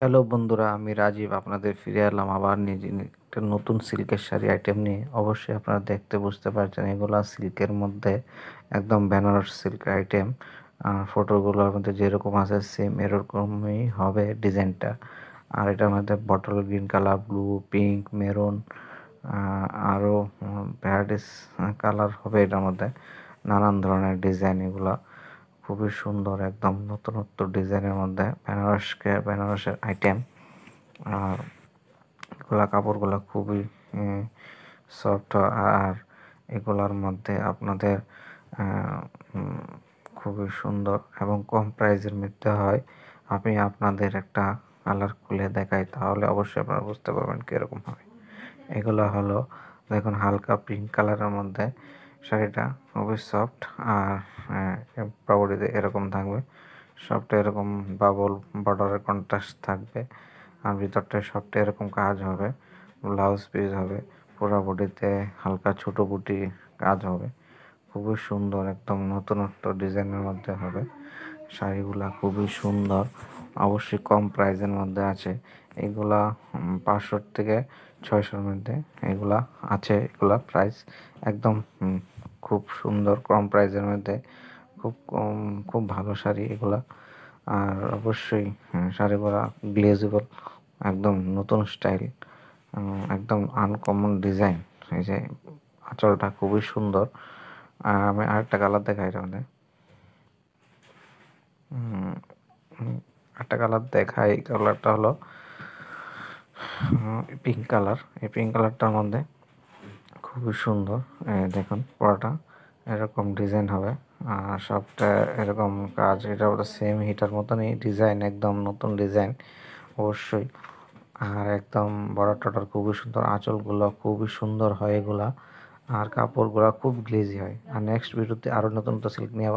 Hello বন্ধুরা, আমি রাজীব আপনাদের ফিরে এলাম আবার নিজে একটা নতুন সিল্কের শাড়ি আইটেম নিয়ে। অবশ্যই আপনারা দেখতে বুঝতে পারছেন এগুলা সিল্কের মধ্যে একদম বেনারস সিল্ক আইটেম। ফটোগুলোর মধ্যে যেরকম আছে সেম এরকমই হবে ডিজাইনটা। আর এটার মধ্যে bottle green colour, blue, pink, maroon, আরও ভ্যারাইটিস কালার হবে এটার মধ্যে। নানান ধরনের ডিজাইন এগুলা খুবই সুন্দর, একদম নতুনত্ব ডিজাইনের মধ্যে বেনারসের আইটেম। আর এগুলা কাপড়গুলো খুবই সফট। আর এগুলার মধ্যে আপনাদের খুবই সুন্দর এবং কম প্রাইসের মধ্যে হয়। আমি আপনাদের একটা কালার খুলে দেখাই, তাহলে অবশ্যই আপনারা বুঝতে পারবেন কীরকম হয়। এগুলো হলো, দেখুন, হালকা পিঙ্ক কালারের মধ্যে শাড়িটা খুবই সফট। আর বডিতে এরকম থাকবে, সফট এরকম বাবল বর্ডারের কন্ট্রাস্ট থাকবে। আর ভিতরটা সফট এরকম কাজ হবে, ব্লাউজ পিস হবে, পুরো বডিতে হালকা ছোটো বুটি কাজ হবে। খুবই সুন্দর, একদম নতুনত্ব ডিজাইনের মধ্যে হবে। শাড়িগুলা খুবই সুন্দর, অবশ্যই কম প্রাইসের মধ্যে আছে। এগুলা 500 থেকে 600-র মধ্যে এগুলা আছে। এগুলা প্রাইস একদম খুব সুন্দর, কম প্রাইসের মধ্যে খুব ভালো শাড়ি এগুলা। আর অবশ্যই শাড়িগুলা গ্লেজেবল, একদম নতুন স্টাইল, একদম আনকমন ডিজাইন। এই যে আঁচলটা খুবই সুন্দর। আমি আরেকটা কালার দেখাই এটা মধ্যে, একটা কালার দেখাই। এই কালারটা হলো পিঙ্ক কালার। এই পিঙ্ক কালারটার মধ্যে খুবই সুন্দর। দেখুন পুরোটা এরকম ডিজাইন হবে, আর সবটা এরকম কাজ। এটা ওটা সেম হিটার মতনই ডিজাইন, একদম নতুন ডিজাইন অবশ্যই। আর একদম বর্ডার টর্ডার খুবই সুন্দর, আঁচলগুলো খুবই সুন্দর হয় এগুলা। আর কাপড়গুলো খুব গ্লেজি হয়। আর নেক্সট ভিডিওতে আরও নতুন নতুন সিল্ক নিয়ে